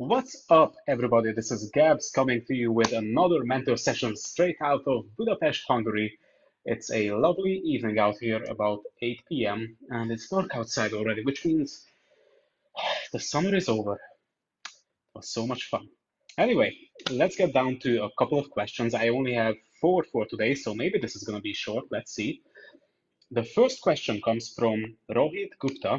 What's up, everybody? This is Gabs coming to you with another mentor session straight out of Budapest, Hungary. It's a lovely evening out here, about 8 p.m., and it's dark outside already, which means the summer is over. It was so much fun. Anyway, let's get down to a couple of questions. I only have four for today, so maybe this is going to be short. Let's see. The first question comes from Rohit Gupta,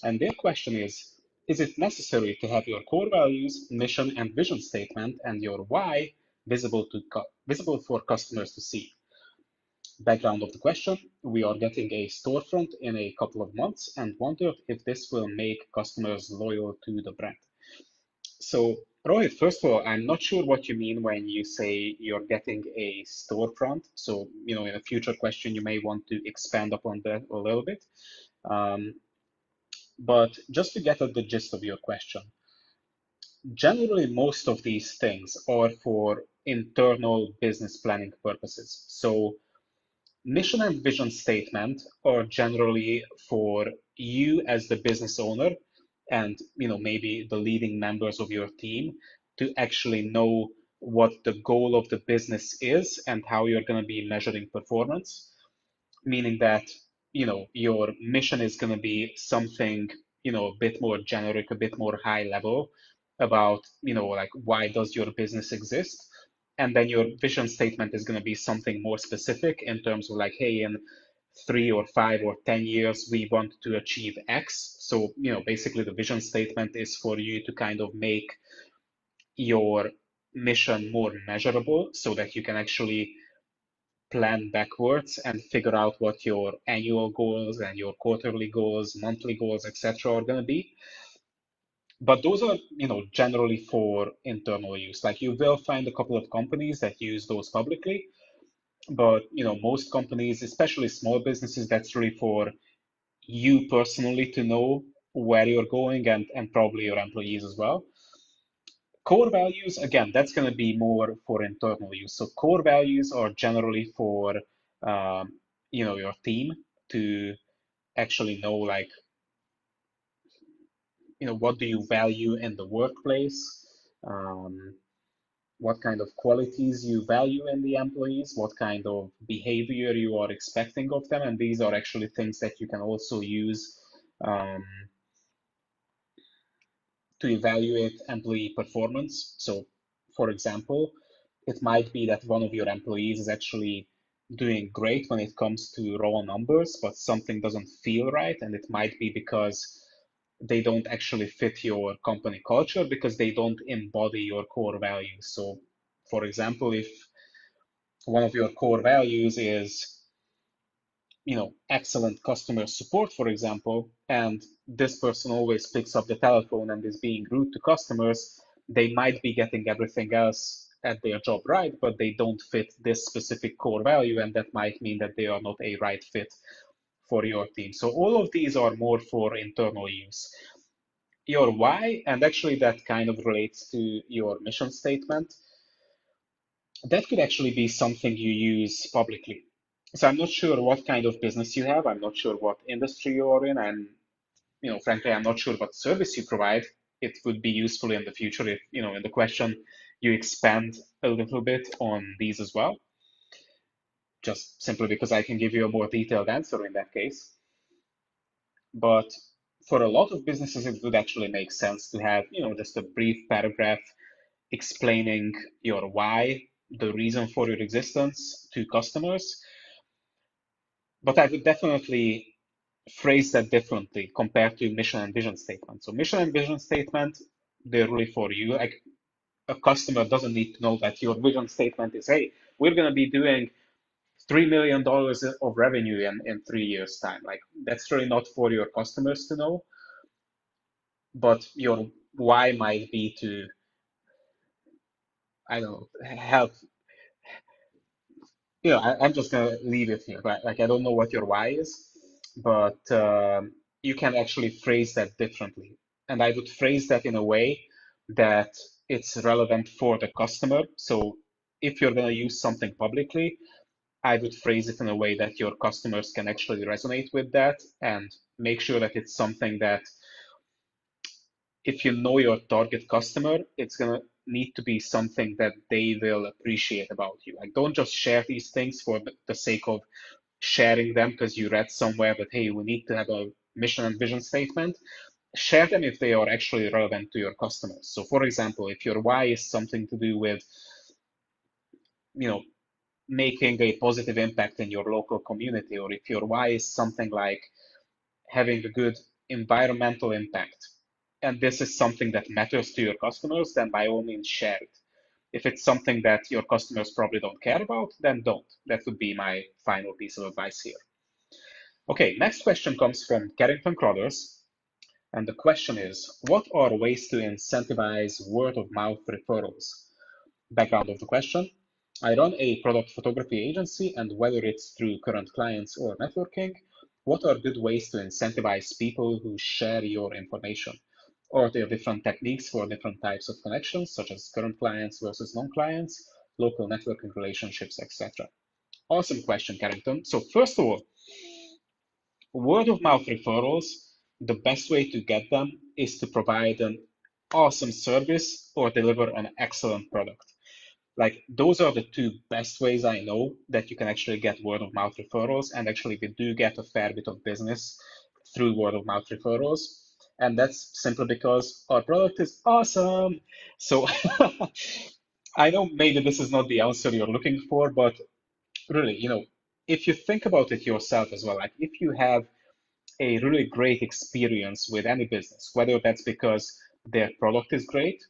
and their question is it necessary to have your core values, mission, and vision statement and your why visible for customers to see? Background of the question, we are getting a storefront in a couple of months and wondered if this will make customers loyal to the brand. So, Rohit, first of all, I'm not sure what you mean when you say you're getting a storefront. So, in a future question, you may want to expand upon that a little bit. Um, but just to get at the gist of your question, generally, most of these things are for internal business planning purposes. So, mission and vision statement are generally for you as the business owner and maybe the leading members of your team to actually know what the goal of the business is and how you're going to be measuring performance, meaning that your mission is going to be something a bit more generic, a bit more high level about like why does your business exist, and then your vision statement is going to be something more specific in terms of like, hey, in 3 or 5 or 10 years we want to achieve X. So basically the vision statement is for you to kind of make your mission more measurable so that you can actually plan backwards and figure out what your annual goals and your quarterly goals, monthly goals, etc. are going to be. But those are, generally for internal use. Like you will find a couple of companies that use those publicly, but most companies, especially small businesses, that's really for you personally to know where you're going and probably your employees as well. Core values, again, that's going to be more for internal use. So core values are generally for your team to actually know, like, what do you value in the workplace, what kind of qualities you value in the employees, what kind of behavior you are expecting of them, and these are actually things that you can also use um, to evaluate employee performance. So, for example, it might be that one of your employees is actually doing great when it comes to raw numbers, but something doesn't feel right. And it might be because they don't actually fit your company culture because they don't embody your core values. So, for example, if one of your core values is excellent customer support, for example, and this person always picks up the telephone and is being rude to customers, they might be getting everything else at their job right, but they don't fit this specific core value, and that might mean that they are not a right fit for your team. So all of these are more for internal use. Your why, and actually that kind of relates to your mission statement, that could actually be something you use publicly. So I'm not sure what kind of business you have. I'm not sure what industry you are in, and frankly, I'm not sure what service you provide. It would be useful in the future if in the question you expand a little bit on these as well, just simply because I can give you a more detailed answer in that case. But for a lot of businesses, it would actually make sense to have just a brief paragraph explaining your why, the reason for your existence to customers. But I would definitely phrase that differently compared to mission and vision statement. So mission and vision statement, they're really for you. Like a customer doesn't need to know that your vision statement is, hey, we're going to be doing $3 million of revenue in 3 years' time. Like that's really not for your customers to know. But your why might be to, I don't know, help. I'm just gonna leave it here. Right? Like I don't know what your why is, but you can actually phrase that differently. And I would phrase that in a way that it's relevant for the customer. So if you're gonna use something publicly, I would phrase it in a way that your customers can actually resonate with that and make sure that it's something that if you know your target customer, it's gonna need to be something that they will appreciate about you. Like, don't just share these things for the sake of sharing them because you read somewhere that, hey, we need to have a mission and vision statement. Share them if they are actually relevant to your customers. So for example, if your why is something to do with, you know, making a positive impact in your local community, or if your why is something like having a good environmental impact, and this is something that matters to your customers, then by all means share it. If it's something that your customers probably don't care about, then don't. That would be my final piece of advice here. Okay, next question comes from Carrington Crothers. And the question is, what are ways to incentivize word of mouth referrals? Background of the question. I run a product photography agency, and whether it's through current clients or networking, what are good ways to incentivize people who share your information? Are there different techniques for different types of connections, such as current clients versus non-clients, local networking relationships, etc.? Awesome question, Carrington. So first of all, word of mouth referrals, the best way to get them is to provide an awesome service or deliver an excellent product. Like, those are the two best ways I know that you can actually get word of mouth referrals. And actually, we do get a fair bit of business through word of mouth referrals. And that's simply because our product is awesome. So I know maybe this is not the answer you're looking for, but really, if you think about it yourself as well, like if you have a really great experience with any business, whether that's because their product is great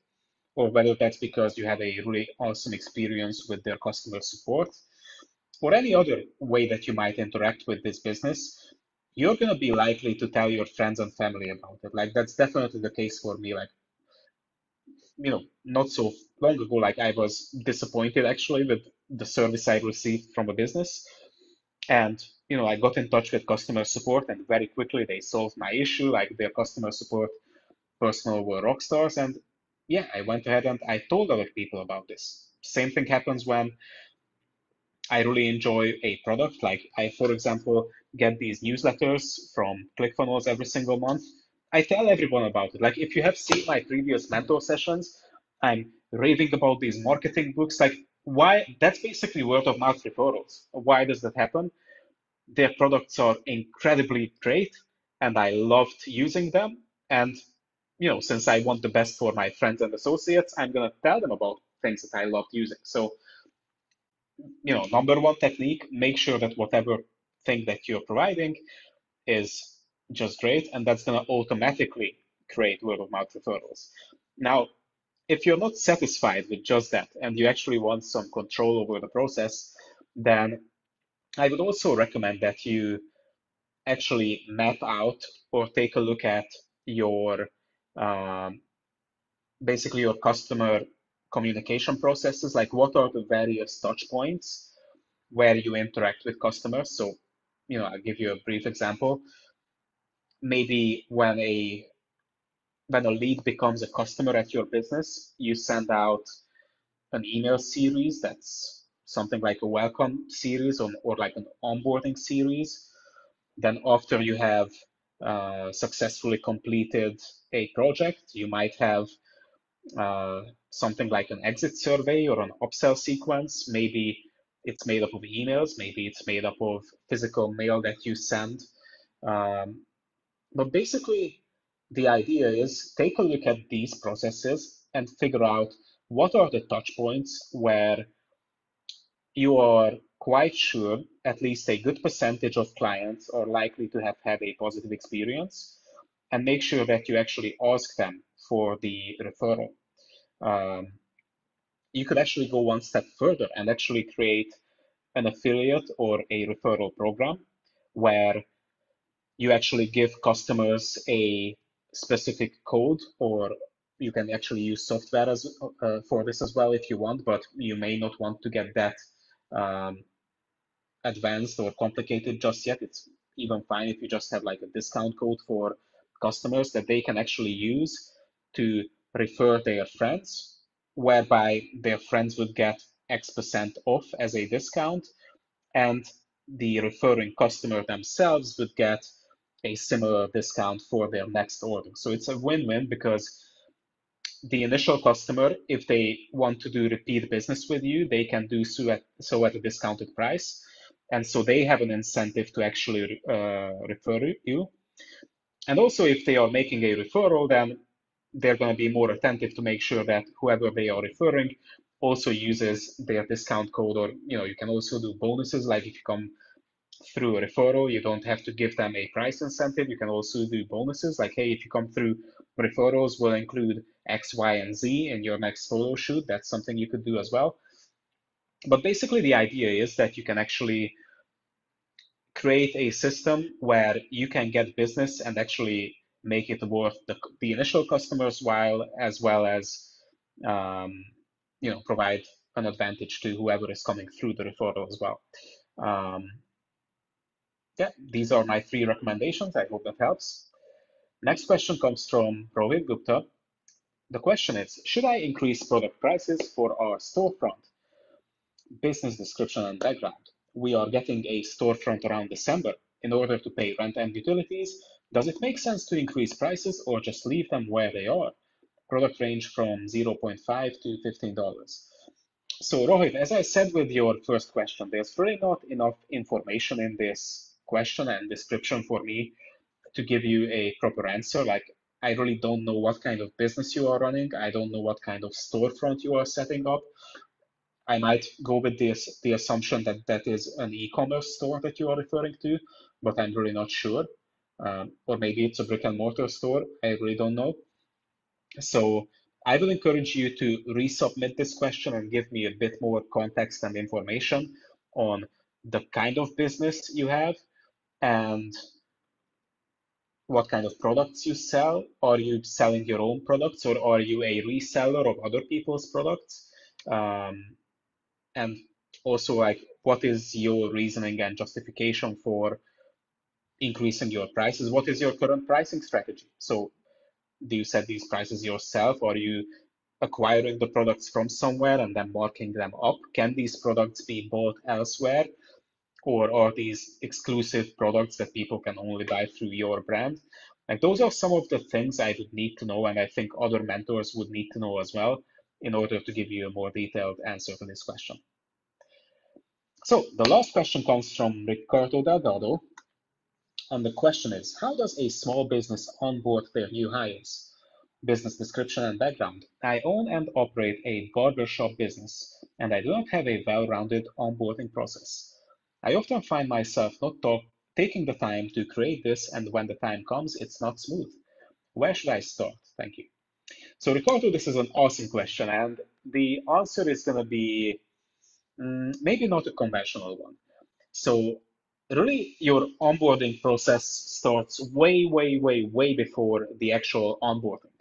or whether that's because you have a really awesome experience with their customer support or any other way that you might interact with this business, you're going to be likely to tell your friends and family about it. Like, that's definitely the case for me. Like, not so long ago, like I was disappointed actually with the service I received from a business. And I got in touch with customer support, and very quickly they solved my issue. Like, their customer support personnel were rock stars, and yeah, I went ahead and I told other people about this. Same thing happens when I really enjoy a product. Like, I, for example, get these newsletters from ClickFunnels every single month. I tell everyone about it. Like, if you have seen my previous mentor sessions, I'm raving about these marketing books. Like, why? That's basically word of mouth referrals. Why does that happen? Their products are incredibly great, and I loved using them. And since I want the best for my friends and associates, I'm gonna tell them about things that I loved using. So, number one technique, make sure that whatever thing that you're providing is just great, and that's gonna automatically create word of mouth referrals. Now, if you're not satisfied with just that and you actually want some control over the process, then I would also recommend that you actually map out or take a look at your um, basically your customer communication processes. Like, what are the various touch points where you interact with customers? So, I'll give you a brief example. Maybe when a lead becomes a customer at your business, you send out an email series that's something like a welcome series, or like an onboarding series. Then after you have successfully completed a project, you might have something like an exit survey or an upsell sequence. Maybe it's made up of emails, maybe it's made up of physical mail that you send. But basically, the idea is take a look at these processes and figure out what are the touch points where you are quite sure at least a good percentage of clients are likely to have had a positive experience, and make sure that you actually ask them for the referral. Um, you could actually go one step further and actually create an affiliate or a referral program where you actually give customers a specific code, or you can actually use software for this as well if you want, but you may not want to get that um, advanced or complicated just yet. It's even fine if you just have like a discount code for customers that they can actually use to refer their friends, whereby their friends would get X% off as a discount, and the referring customer themselves would get a similar discount for their next order. So it's a win-win because the initial customer, if they want to do repeat business with you, they can do so at a discounted price. And so they have an incentive to actually refer you. And also, if they are making a referral, then they're going to be more attentive to make sure that whoever they are referring also uses their discount code, or you can also do bonuses. Like if you come through a referral, you don't have to give them a price incentive. You can also do bonuses like, hey, if you come through referrals, we'll include X, Y, and Z in your next photo shoot. That's something you could do as well. But basically, the idea is that you can actually create a system where you can get business and actually make it worth the initial customers while, as well as um, provide an advantage to whoever is coming through the referral as well. Yeah, these are my 3 recommendations. I hope that helps. Next question comes from Rohit Gupta. The question is, should I increase product prices for our storefront? Business description and background. We are getting a storefront around December. In order to pay rent and utilities, does it make sense to increase prices or just leave them where they are? Product range from $0.5 to $15. So Rohit, as I said with your first question, there's really not enough information in this question and description for me to give you a proper answer. Like, I really don't know what kind of business you are running. I don't know what kind of storefront you are setting up. I might go with the assumption that that is an e-commerce store that you are referring to, but I'm really not sure. Or maybe it's a brick and mortar store. I really don't know. So I will encourage you to resubmit this question and give me a bit more context and information on the kind of business you have and what kind of products you sell. Are you selling your own products, or are you a reseller of other people's products? And also, like, what is your reasoning and justification for increasing your prices? What is your current pricing strategy? So do you set these prices yourself, or are you acquiring the products from somewhere and then marking them up? Can these products be bought elsewhere, or are these exclusive products that people can only buy through your brand? Like, those are some of the things I would need to know, and I think other mentors would need to know as well in order to give you a more detailed answer to this question. So the last question comes from Ricardo Delgado, and the question is, how does a small business onboard their new hires? Business description and background. I own and operate a barbershop business, and I do not have a well-rounded onboarding process. I often find myself not taking the time to create this, and when the time comes, it's not smooth. Where should I start? Thank you. So, Ricardo, this is an awesome question, and the answer is going to be maybe not a conventional one. So, really, your onboarding process starts way, way, way, way before the actual onboarding.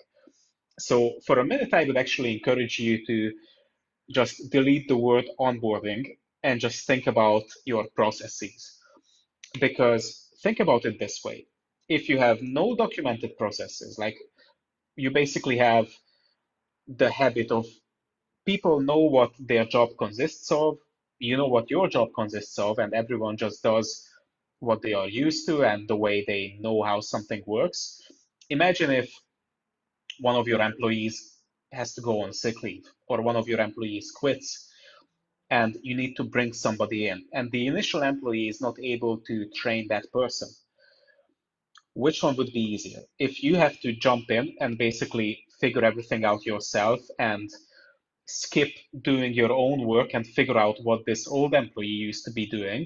So for a minute, I would actually encourage you to just delete the word onboarding and just think about your processes. Because think about it this way. If you have no documented processes, like you basically have the habit of people know what their job consists of, you know what your job consists of, and everyone just does what they are used to and the way they know how something works. Imagine if one of your employees has to go on sick leave, or one of your employees quits, and you need to bring somebody in, and the initial employee is not able to train that person. Which one would be easier? If you have to jump in and basically figure everything out yourself and skip doing your own work and figure out what this old employee used to be doing?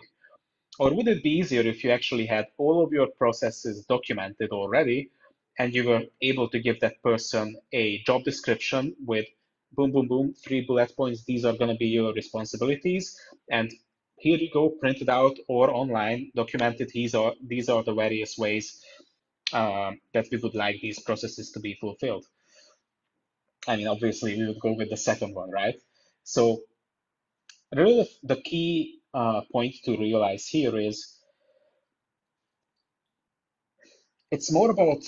Or would it be easier if you actually had all of your processes documented already and you were able to give that person a job description with boom, boom, boom, 3 bullet points. These are going to be your responsibilities. And here you go, print it out or online, documented. These are the various ways that we would like these processes to be fulfilled. I mean, obviously, we would go with the second one, right? So really, the key point to realize here is it's more about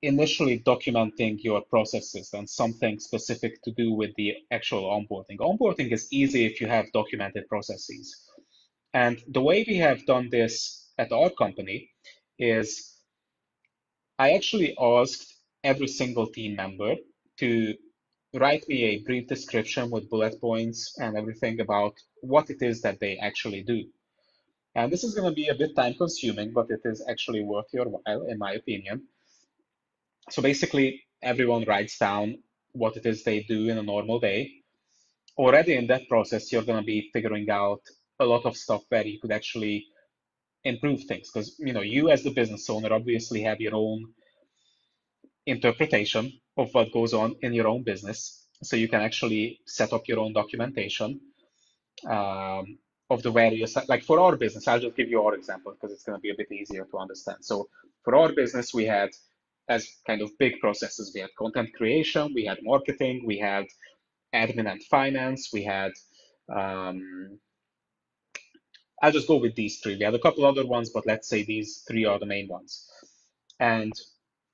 initially documenting your processes than something specific to do with the actual onboarding. Onboarding is easy if you have documented processes. And the way we have done this at our company is I actually asked every single team member to write me a brief description with bullet points and everything about what it is that they actually do. And this is going to be a bit time consuming, but it is actually worth your while, in my opinion. So basically, everyone writes down what it is they do in a normal day. Already in that process, you're going to be figuring out a lot of stuff where you could actually improve things. Because, you as the business owner obviously have your own interpretation of what goes on in your own business. So you can actually set up your own documentation of the various, like for our business, I'll just give you our example because it's going to be a bit easier to understand. So for our business, we had as kind of big processes, we had content creation, we had marketing, we had admin and finance, we had, I'll just go with these three. We had a couple other ones, but let's say these three are the main ones. And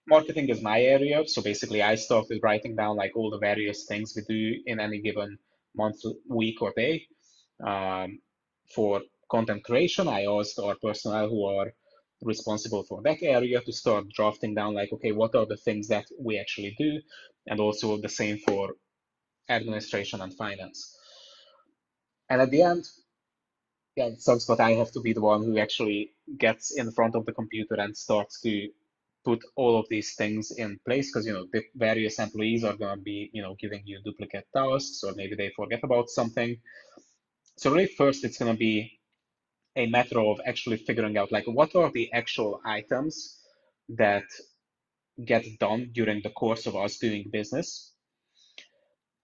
marketing is my area. So basically, I started writing down like all the various things we do in any given month, week, or day. For content creation, I asked our personnel who are responsible for that area to start drafting down like, okay, what are the things that we actually do? And also the same for administration and finance. And at the end, yeah, it sucks, but I have to be the one who actually gets in front of the computer and starts to put all of these things in place because the various employees are going to be giving you duplicate tasks, or maybe they forget about something. So really first it's going to be a matter of actually figuring out like what are the actual items that get done during the course of us doing business.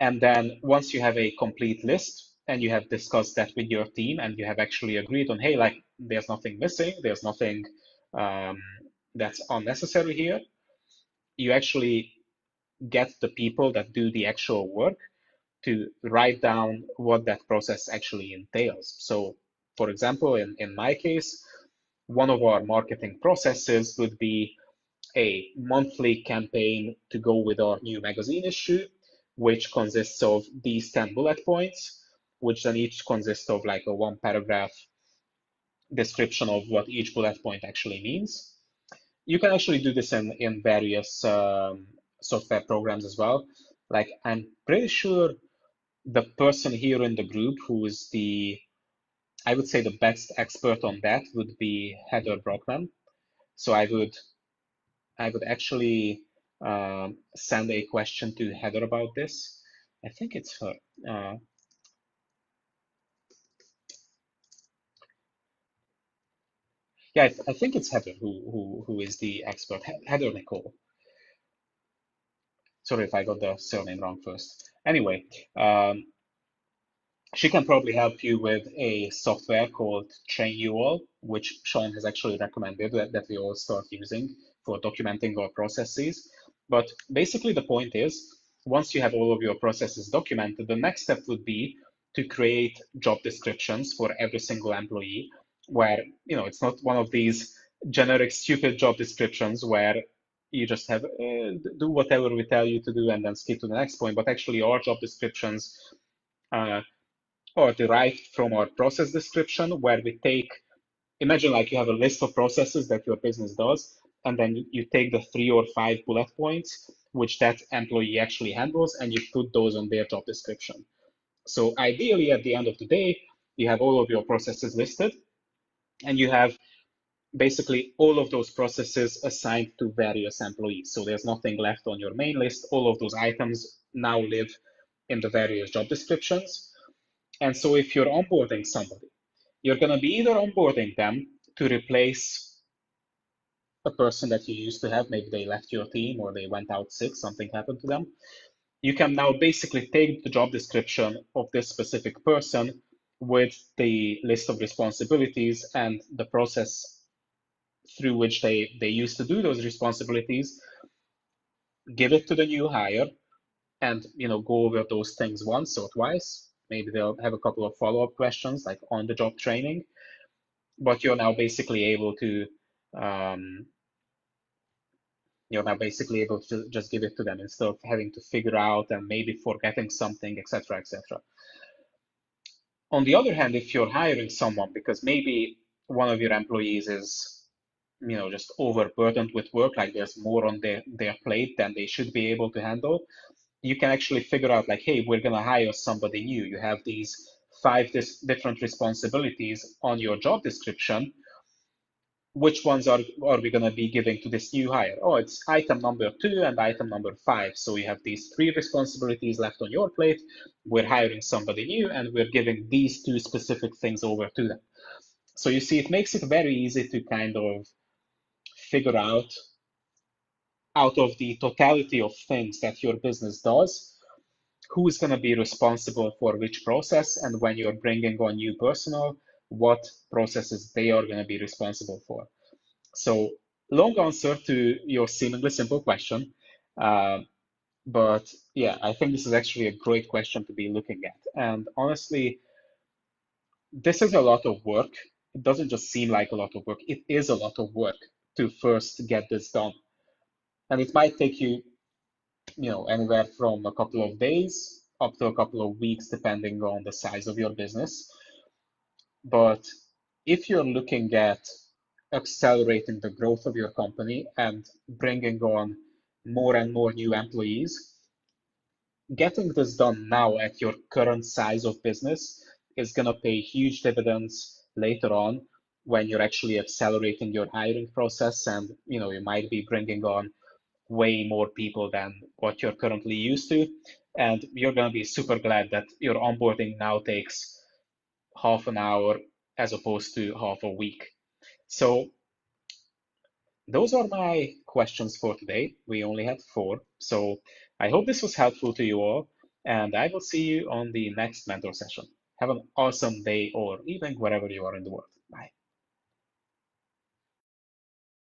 And then once you have a complete list and you have discussed that with your team and you have actually agreed on, hey, like there's nothing missing, there's nothing um, that's unnecessary here, you actually get the people that do the actual work to write down what that process actually entails. So, for example, in my case, one of our marketing processes would be a monthly campaign to go with our new magazine issue, which consists of these 10 bullet points, which then each consists of like a one paragraph description of what each bullet point actually means. You can actually do this in various software programs as well. Like I'm pretty sure the person here in the group who is I would say the best expert on that would be Heather Brockman. So I would actually send a question to Heather about this. I think it's her. Uh, yeah, I think it's Heather who is the expert. Heather Nicole. Sorry if I got the surname wrong first. Anyway, um, she can probably help you with a software called Train You All, which Sean has actually recommended that we all start using for documenting our processes. But basically, the point is, once you have all of your processes documented, the next step would be to create job descriptions for every single employee, where it's not one of these generic, stupid job descriptions where you just have do whatever we tell you to do and then skip to the next point, but actually our job descriptions uh, or derived from our process description, where we take, imagine like you have a list of processes that your business does, and then you take the 3 or 5 bullet points which that employee actually handles, and you put those on their job description. So ideally, at the end of the day, you have all of your processes listed, and you have basically all of those processes assigned to various employees. So there's nothing left on your main list. All of those items now live in the various job descriptions. And so if you're onboarding somebody, you're going to be either onboarding them to replace a person that you used to have, maybe they left your team or they went out sick, something happened to them. You can now basically take the job description of this specific person with the list of responsibilities and the process through which they used to do those responsibilities, give it to the new hire, and go over those things once or twice. Maybe they'll have a couple of follow-up questions like on the job training, but um, you're now basically able to just give it to them instead of having to figure out and maybe forgetting something, etc., etc. On the other hand, if you're hiring someone because maybe one of your employees is just overburdened with work, like there's more on their plate than they should be able to handle, you can actually figure out like, hey, we're going to hire somebody new. You have these five different responsibilities on your job description. Which ones are we going to be giving to this new hire? Oh, it's item number 2 and item number 5. So you have these 3 responsibilities left on your plate. We're hiring somebody new and we're giving these 2 specific things over to them. So you see, it makes it very easy to kind of figure out of the totality of things that your business does, who is going to be responsible for which process, and when you're bringing on new personnel, what processes they are going to be responsible for. So, long answer to your seemingly simple question. Uh, but yeah, I think this is actually a great question to be looking at. And honestly, this is a lot of work. It doesn't just seem like a lot of work, it is a lot of work to first get this done. And it might take you, anywhere from a couple of days up to a couple of weeks, depending on the size of your business. But if you're looking at accelerating the growth of your company and bringing on more and more new employees, getting this done now at your current size of business is going to pay huge dividends later on when you're actually accelerating your hiring process, and you might be bringing on way more people than what you're currently used to. And you're going to be super glad that your onboarding now takes half an hour as opposed to half a week. So those are my questions for today. We only had 4. So I hope this was helpful to you all, and I will see you on the next mentor session. Have an awesome day or evening wherever you are in the world. Bye.